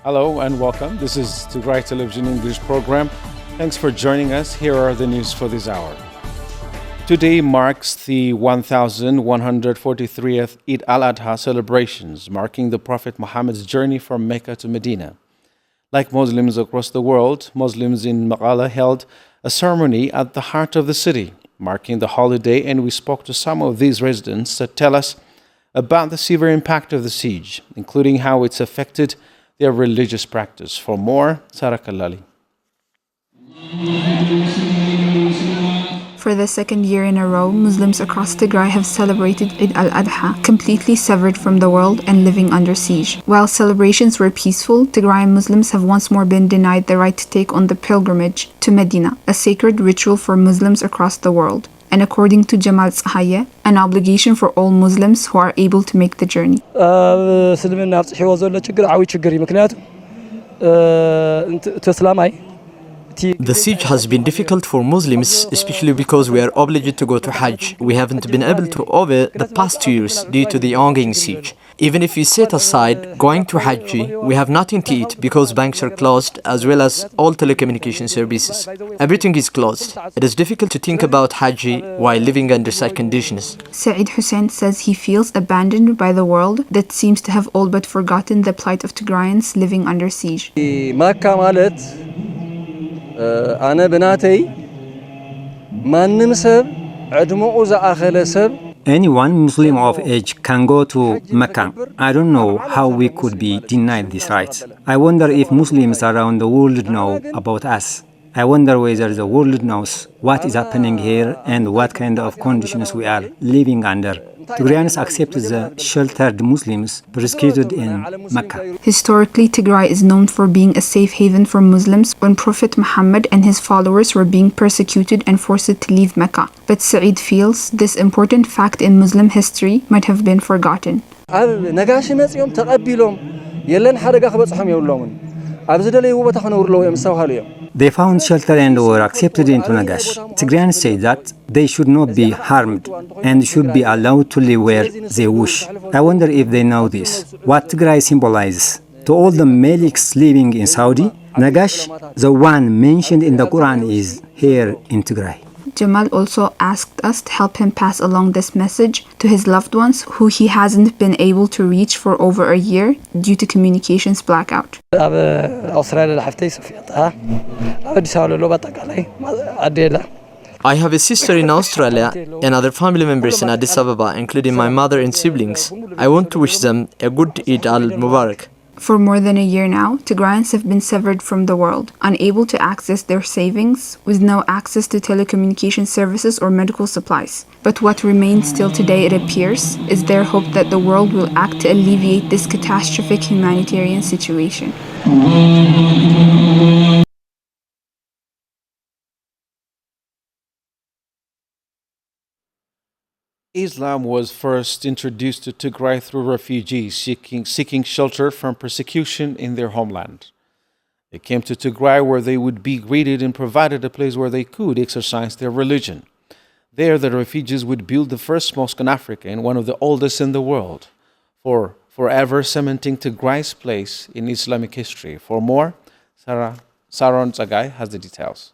Hello and welcome. This is Tigrai Television English program. Thanks for joining us. Here are the news for this hour. Today marks the 1143th Eid al-Adha celebrations, marking the Prophet Muhammad's journey from Mecca to Medina. Like Muslims across the world, Muslims in Maghala held a ceremony at the heart of the city, marking the holiday, and we spoke to some of these residents that tell us about the severe impact of the siege, including how it's affected their religious practice. For more, Sarah Kalali. For the second year in a row, Muslims across Tigray have celebrated Eid al-Adha, completely severed from the world and living under siege. While celebrations were peaceful, Tigrayan Muslims have once more been denied the right to take on the pilgrimage to Medina, a sacred ritual for Muslims across the world, and according to Jamal Tsahaye, an obligation for all Muslims who are able to make the journey. The siege has been difficult for Muslims, especially because we are obliged to go to Hajj. We haven't been able to over the past 2 years due to the ongoing siege. Even if we set aside going to Hajj, we have nothing to eat because banks are closed, as well as all telecommunication services. Everything is closed. It is difficult to think about Hajj while living under such conditions. Saeed Hussein says he feels abandoned by the world that seems to have all but forgotten the plight of Tigrayans living under siege. أنا بناتي ما نمسب عدمو أخل سب. Anyone Muslim of age can go to Mecca. I don't know how we could be denied this right. I wonder if Muslims around the world know about us. I wonder whether the world knows what is happening here and what kind of conditions we are living under. Tigrayans accept the sheltered Muslims persecuted in Mecca. Historically, Tigray is known for being a safe haven for Muslims when Prophet Muhammad and his followers were being persecuted and forced to leave Mecca. But Saeed feels this important fact in Muslim history might have been forgotten. They found shelter and were accepted into Nagash. Tigrayans say that they should not be harmed and should be allowed to live where they wish. I wonder if they know this, what Tigray symbolizes. To all the Maliks living in Saudi, Nagash, the one mentioned in the Quran, is here in Tigray. Jamal also asked us to help him pass along this message to his loved ones who he hasn't been able to reach for over a year due to communications blackout. I have a sister in Australia and other family members in Addis Ababa, including my mother and siblings. I want to wish them a good Eid al-Mubarak. For more than a year now, Tigrayans have been severed from the world, unable to access their savings, with no access to telecommunication services or medical supplies. But what remains still today, it appears, is their hope that the world will act to alleviate this catastrophic humanitarian situation. Islam was first introduced to Tigray through refugees seeking shelter from persecution in their homeland. They came to Tigray where they would be greeted and provided a place where they could exercise their religion. There, the refugees would build the first mosque in Africa and one of the oldest in the world, forever cementing Tigray's place in Islamic history. For more, Saron Tsagai has the details.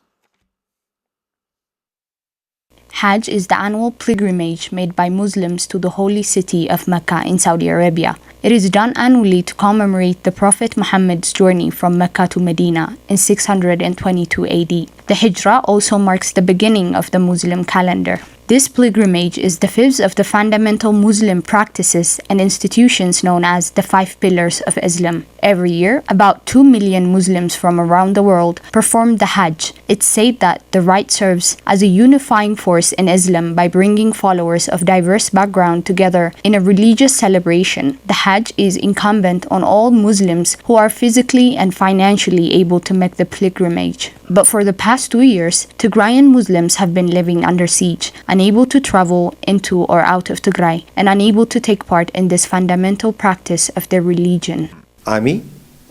Hajj is the annual pilgrimage made by Muslims to the holy city of Mecca in Saudi Arabia. It is done annually to commemorate the Prophet Muhammad's journey from Mecca to Medina in 622 AD. The Hijrah also marks the beginning of the Muslim calendar. This pilgrimage is the fifth of the fundamental Muslim practices and institutions known as the 5 pillars of Islam. Every year, about 2 million Muslims from around the world perform the Hajj. It's said that the rite serves as a unifying force in Islam by bringing followers of diverse background together in a religious celebration. The Hajj is incumbent on all Muslims who are physically and financially able to make the pilgrimage. But for the past 2 years, Tigrayan Muslims have been living under siege, unable to travel into or out of Tigray, and unable to take part in this fundamental practice of their religion. ዓሚ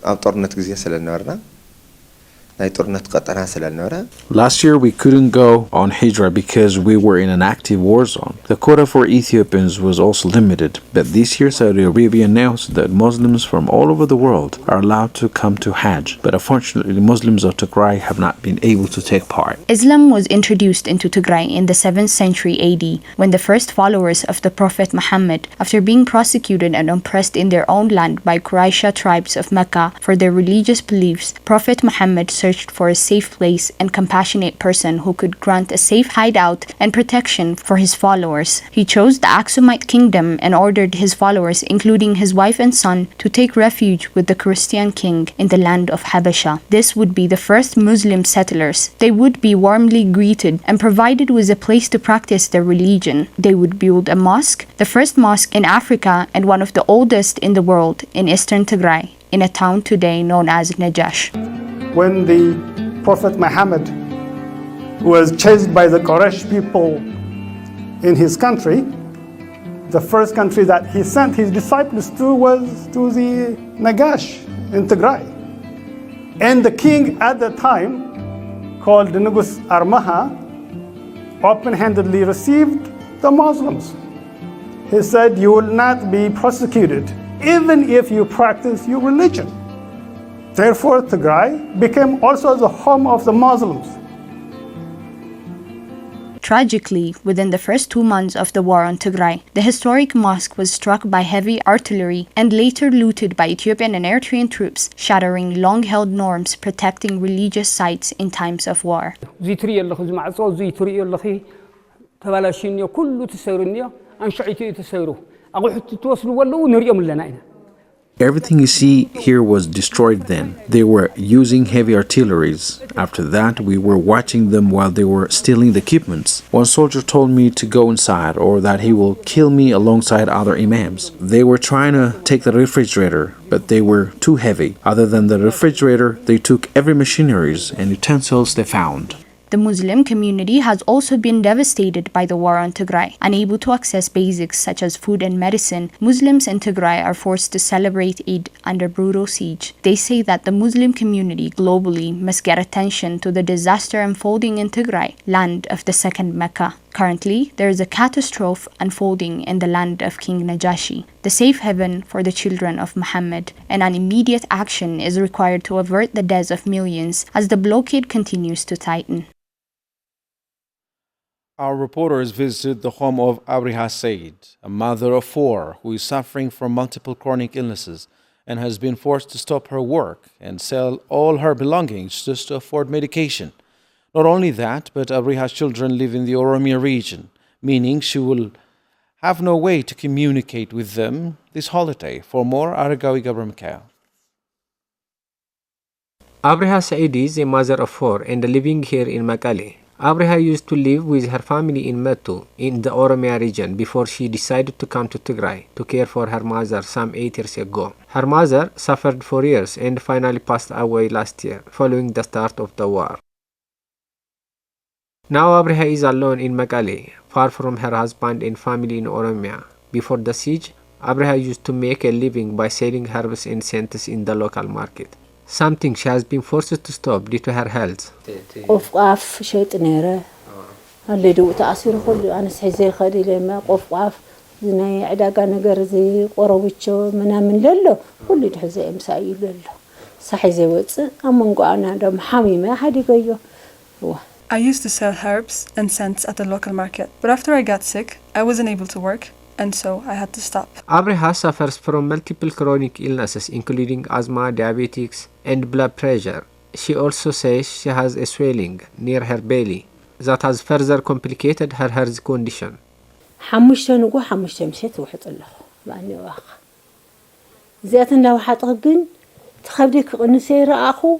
ኣብ ጦርነት ግዜ ስለ ነበርና Last year we couldn't go on Hijra because we were in an active war zone. The quota for Ethiopians was also limited, but this year Saudi Arabia announced that Muslims from all over the world are allowed to come to Hajj, but unfortunately Muslims of Tigray have not been able to take part. Islam was introduced into Tigray in the 7th century AD when the first followers of the Prophet Muhammad, after being prosecuted and oppressed in their own land by Quraysh tribes of Mecca for their religious beliefs, Prophet Muhammad searched for a safe place and compassionate person who could grant a safe hideout and protection for his followers. He chose the Aksumite kingdom and ordered his followers, including his wife and son, to take refuge with the Christian king in the land of Habasha. This would be the first Muslim settlers. They would be warmly greeted and provided with a place to practice their religion. They would build a mosque, the first mosque in Africa and one of the oldest in the world, in eastern Tigray, in a town today known as Najash. When the Prophet Muhammad was chased by the Quraysh people in his country, the first country that he sent his disciples to was to the Nagash in Tigray. And the king at the time, called Nugus Armaha, open-handedly received the Muslims. He said, "You will not be prosecuted, even if you practice your religion." Therefore, Tigray became also the home of the Muslims. Tragically, within the first 2 months of the war on Tigray, the historic mosque was struck by heavy artillery and later looted by Ethiopian and Eritrean troops, shattering long-held norms protecting religious sites in times of war. Everything you see here was destroyed then. They were using heavy artilleries. After that, we were watching them while they were stealing the equipments. One soldier told me to go inside or that he will kill me alongside other imams. They were trying to take the refrigerator, but they were too heavy. Other than the refrigerator, they took every machineries and utensils they found. The Muslim community has also been devastated by the war on Tigray. Unable to access basics such as food and medicine, Muslims in Tigray are forced to celebrate Eid under brutal siege. They say that the Muslim community globally must get attention to the disaster unfolding in Tigray, land of the second Mecca. Currently, there is a catastrophe unfolding in the land of King Najashi, the safe haven for the children of Muhammad, and an immediate action is required to avert the deaths of millions as the blockade continues to tighten. Our reporters visited the home of Abriha Said, a mother of 4 who is suffering from multiple chronic illnesses and has been forced to stop her work and sell all her belongings just to afford medication. Not only that, but Abriha's children live in the Oromia region, meaning she will have no way to communicate with them this holiday. For more, Aragawi Gabra Mikhail. Abriha Said is a mother of 4 and living here in Makale. Abriha used to live with her family in Metu, in the Oromia region, before she decided to come to Tigray to care for her mother some 8 years ago. Her mother suffered for years and finally passed away last year, following the start of the war. Now Abriha is alone in Makale, far from her husband and family in Oromia. Before the siege, Abriha used to make a living by selling herbs and scents in the local market, something she has been forced to stop due to her health. قفقاف شيط نيره اللي دو تأثير كل أنا سحزي خدي لما قفقاف زناي عداقة نجار زي قرويتشو منامن لله كل ده زي مسايل لله سحزي وقت أمم قانا دم حامي ما حد يجيو. I used to sell herbs and scents at the local market, but after I got sick, I wasn't able to work, and so I had to stop. Abriha suffers from multiple chronic illnesses including asthma, diabetes, and blood pressure. She also says she has a swelling near her belly that has further complicated her health condition. حمشتن وقو حمشتن مشيت وحط الله بأني واخ زيتن لو حتغن تخبرك قنسير أخو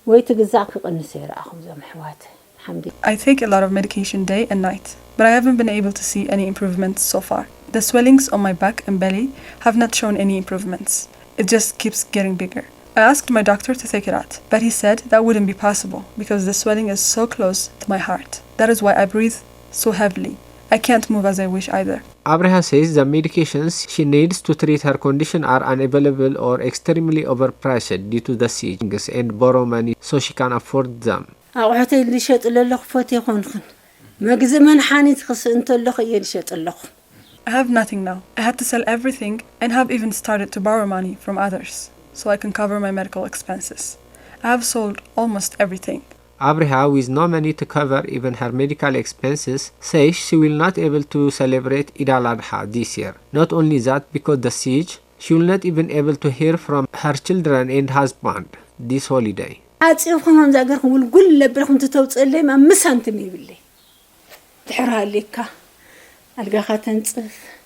ويتجزعك قنسير أخو زي محواته. I take a lot of medication day and night, but I haven't been able to see any improvements so far. The swellings on my back and belly have not shown any improvements. It just keeps getting bigger. I asked my doctor to take it out, but he said that wouldn't be possible because the swelling is so close to my heart. That is why I breathe so heavily. I can't move as I wish either. Abriha says the medications she needs to treat her condition are unavailable or extremely overpriced due to the siege and borrow money so she can afford them. أقعدي اللي شات لله خفوتي خنخن ما جزمان حانيت خس أنت اللي خيال شات الله. I have nothing now. I had to sell everything and have even started to borrow money from others so I can cover my medical expenses. I have sold almost everything. Abriha, with no money to cover even her medical expenses, says she will not able to celebrate Eid al-Adha this year. Not only that, because the siege, she will not even able to hear from her children and husband this holiday. أتصيبكم هم زاجركم والكل لبركم تتوصل ما مسانتمي بالله. تحرها لك. ألقى خاتنصف.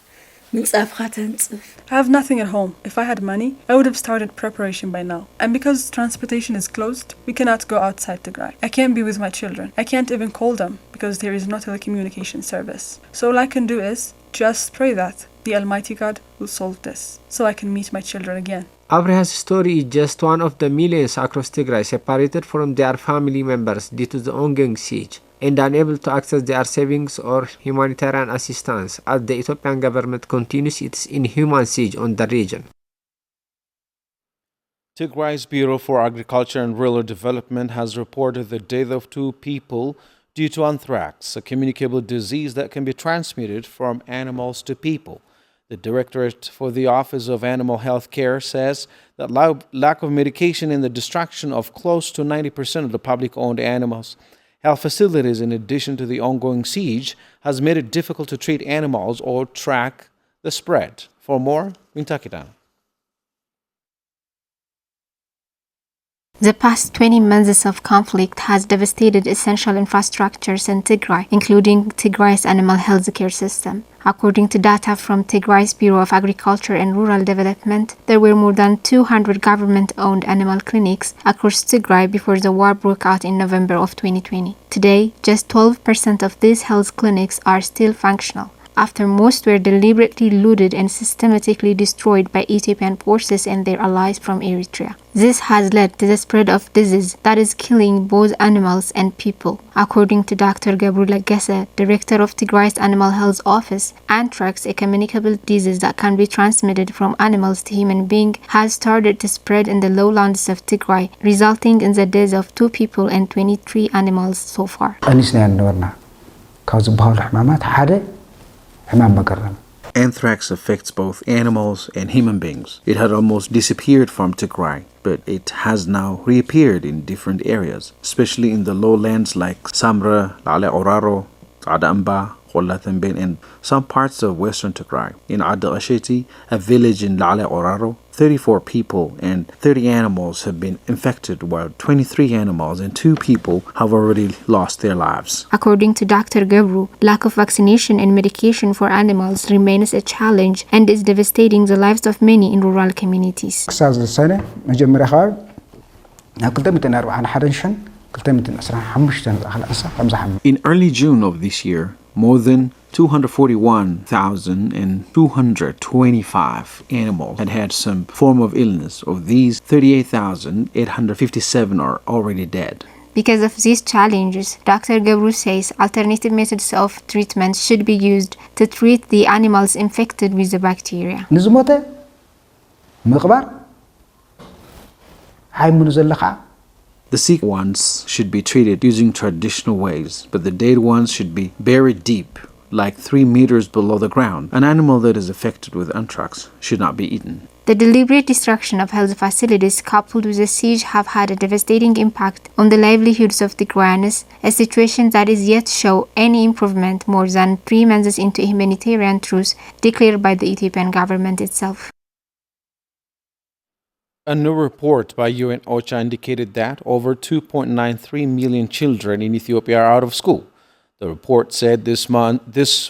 من صاف خاتنصف. I have nothing at home. If I had money, I would have started preparation by now. And because transportation is closed, we cannot go outside Tigray. I can't be with my children. I can't even call them because there is no telecommunication service. So all I can do is just pray that the Almighty God will solve this so I can meet my children again. Abriha's story is just one of the millions across Tigray separated from their family members due to the ongoing siege and unable to access their savings or humanitarian assistance as the Ethiopian government continues its inhuman siege on the region. Tigray's Bureau for Agriculture and Rural Development has reported the death of 2 people due to anthrax, a communicable disease that can be transmitted from animals to people. The Directorate for the Office of Animal Health Care says that lack of medication and the destruction of close to 90% of the public-owned animals health facilities, in addition to the ongoing siege, has made it difficult to treat animals or track the spread. For more, Mintakitan. The past 20 months of conflict has devastated essential infrastructures in Tigray, including Tigray's animal health care system. According to data from Tigray's Bureau of Agriculture and Rural Development, there were more than 200 government-owned animal clinics across Tigray before the war broke out in November of 2020. Today, just 12% of these health clinics are still functional, after most were deliberately looted and systematically destroyed by Ethiopian forces and their allies from Eritrea. This has led to the spread of disease that is killing both animals and people. According to Dr. Gabru Lagese, director of Tigray's Animal Health Office, anthrax, a communicable disease that can be transmitted from animals to human beings, has started to spread in the lowlands of Tigray, resulting in the deaths of 2 people and 23 animals so far. Anthrax affects both animals and human beings. It had almost disappeared from Tigray, but it has now reappeared in different areas, especially in the lowlands like Samra, Lale Oraro, Adamba, Kholatenben, and some parts of western Tigray. In Ad Asheti, a village in Lale Oraro, 34 people and 30 animals have been infected, while 23 animals and 2 people have already lost their lives. According to Dr. Gabru, lack of vaccination and medication for animals remains a challenge and is devastating the lives of many in rural communities. In early June of this year, more than 241,225 animals had some form of illness. Of these, 38,857 are already dead. Because of these challenges, Dr. Gabru says alternative methods of treatment should be used to treat the animals infected with the bacteria. The sick ones should be treated using traditional ways, but the dead ones should be buried deep, like 3 meters below the ground. An animal that is affected with anthrax should not be eaten. The deliberate destruction of health facilities coupled with the siege have had a devastating impact on the livelihoods of the Tigrayans, a situation that is yet to show any improvement more than 3 months into a humanitarian truce declared by the Ethiopian government itself. A new report by UN OCHA indicated that over 2.93 million children in Ethiopia are out of school. The report said this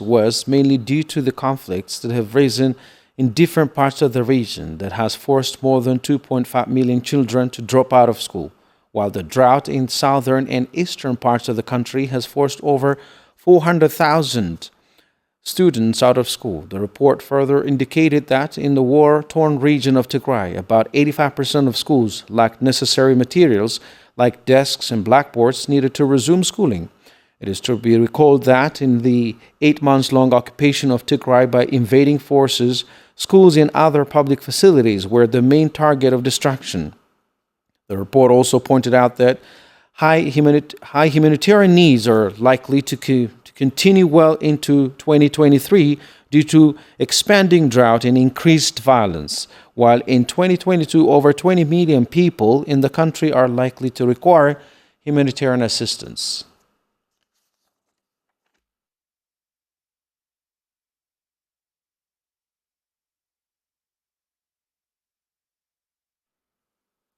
was mainly due to the conflicts that have risen in different parts of the region that has forced more than 2.5 million children to drop out of school, while the drought in southern and eastern parts of the country has forced over 400,000 students out of school. The report further indicated that in the war-torn region of Tigray, about 85% of schools lacked necessary materials like desks and blackboards needed to resume schooling. It is to be recalled that in the 8-month-long occupation of Tigray by invading forces, schools and other public facilities were the main target of destruction. The report also pointed out that high humanitarian needs are likely to continue well into 2023 due to expanding drought and increased violence, while in 2022 over 20 million people in the country are likely to require humanitarian assistance.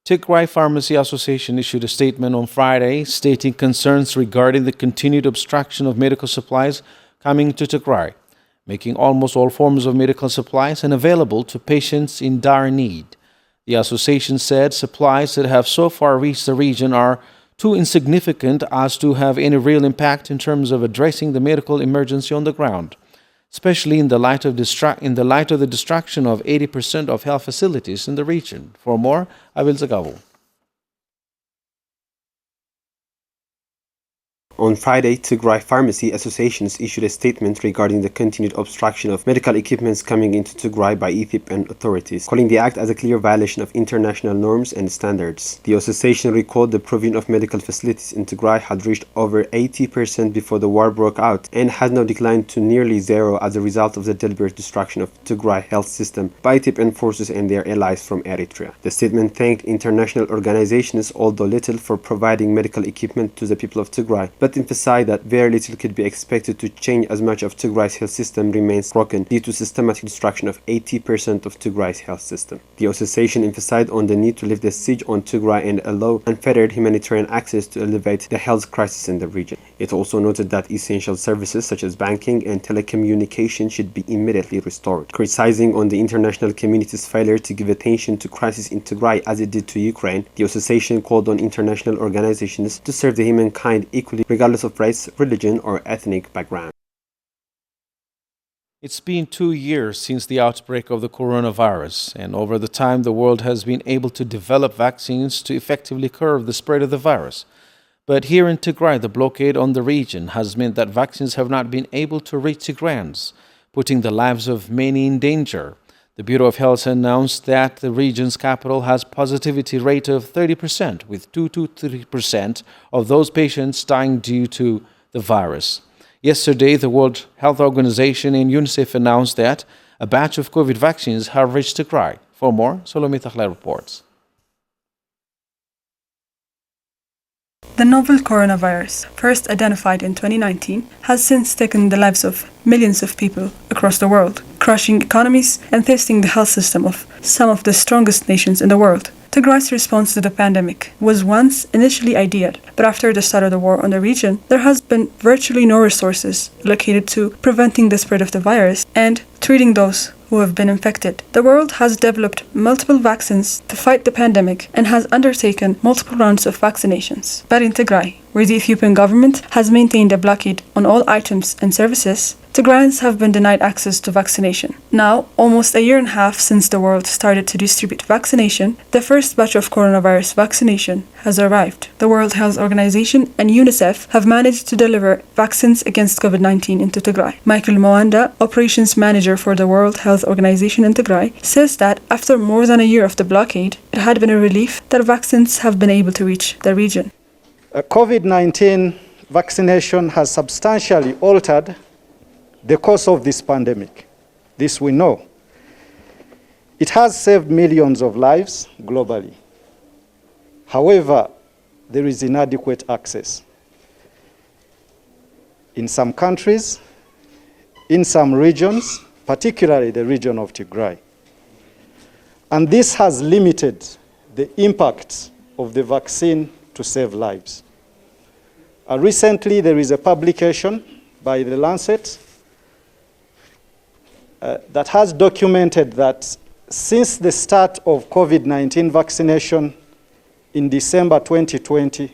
Tigray Pharmacy Association issued a statement on Friday stating concerns regarding the continued obstruction of medical supplies coming to Tigray, making almost all forms of medical supplies unavailable to patients in dire need. The association said supplies that have so far reached the region are too insignificant as to have any real impact in terms of addressing the medical emergency on the ground, especially in the light of the destruction of 80% of health facilities in the region. For more, Abel Zagavo. On Friday, Tigray Pharmacy Associations issued a statement regarding the continued obstruction of medical equipments coming into Tigray by Ethiopian authorities, calling the act as a clear violation of international norms and standards. The association recalled the provision of medical facilities in Tigray had reached over 80% before the war broke out and has now declined to nearly zero as a result of the deliberate destruction of Tigray health system by Ethiopian forces and their allies from Eritrea. The statement thanked international organizations, although little, for providing medical equipment to the people of Tigray, but emphasized that very little could be expected to change as much of Tigray's health system remains broken due to systematic destruction of 80% of Tigray's health system. The association emphasized on the need to lift the siege on Tigray and allow unfettered humanitarian access to alleviate the health crisis in the region. It also noted that essential services such as banking and telecommunication should be immediately restored, criticizing on the international community's failure to give attention to crisis in Tigray as it did to Ukraine. The association called on international organizations to serve the humankind equally regardless of race, religion, or ethnic background. It's been 2 years since the outbreak of the coronavirus, and over the time the world has been able to develop vaccines to effectively curb the spread of the virus. But here in Tigray, the blockade on the region has meant that vaccines have not been able to reach Tigrayans, putting the lives of many in danger. The Bureau of Health announced that the region's capital has positivity rate of 30%, with 2 to 3% of those patients dying due to the virus. Yesterday, the World Health Organization and UNICEF announced that a batch of COVID vaccines have reached Tigray. For more, Solomit Akhla reports. The novel coronavirus, first identified in 2019, has since taken the lives of millions of people across the world, crushing economies and testing the health system of some of the strongest nations in the world. Tigray's response to the pandemic was once initially ideal, but after the start of the war on the region, there has been virtually no resources allocated to preventing the spread of the virus and treating those who have been infected. The world has developed multiple vaccines to fight the pandemic and has undertaken multiple rounds of vaccinations. But in Tigray, where the Ethiopian government has maintained a blockade on all items and services, Tigrayans have been denied access to vaccination. Now, almost a year and a half since the world started to distribute vaccination, the first batch of coronavirus vaccination has arrived. The World Health Organization and UNICEF have managed to deliver vaccines against COVID-19 into Tigray. Michael Mwanda, Operations Manager for the World Health Organization in Tigray, says that after more than a year of the blockade, it had been a relief that vaccines have been able to reach the region. COVID-19 vaccination has substantially altered the course of this pandemic. This we know. It has saved millions of lives globally. However, there is inadequate access. In some countries, in some regions, particularly the region of Tigray. And this has limited the impact of the vaccine to save lives. Recently, there is a publication by The Lancet that has documented that since the start of COVID-19 vaccination in December 2020,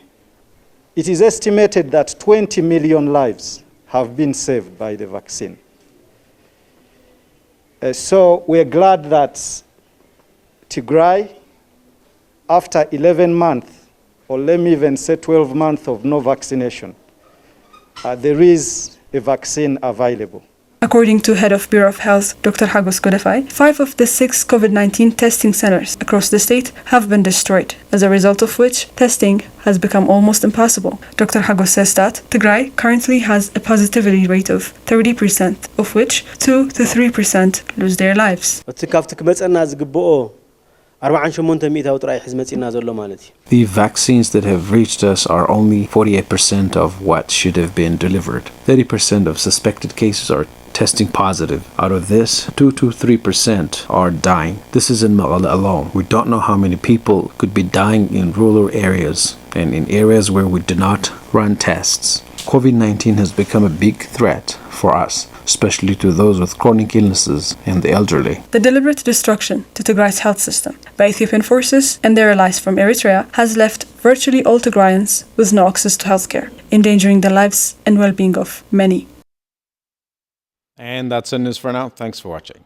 it is estimated that 20 million lives have been saved by the vaccine. So we're glad that Tigray, after 11 months, or let me even say 12 months of no vaccination, there is a vaccine available. According to Head of Bureau of Health, Dr. Hagos Godefai, 5 of the 6 COVID-19 testing centers across the state have been destroyed, as a result of which testing has become almost impossible. Dr. Hagos says that Tigray currently has a positivity rate of 30%, of which 2 to 3% lose their lives. The vaccines that have reached us are only 48% of what should have been delivered. 30% of suspected cases are testing positive. Out of this, 2 to 3% are dying. This is in Magala alone. We don't know how many people could be dying in rural areas and in areas where we do not run tests. COVID-19 has become a big threat for us, especially to those with chronic illnesses and the elderly. The deliberate destruction to Tigray's health system by Ethiopian forces and their allies from Eritrea has left virtually all Tigrayans with no access to healthcare, endangering the lives and well-being of many. And that's it news for now. Thanks for watching.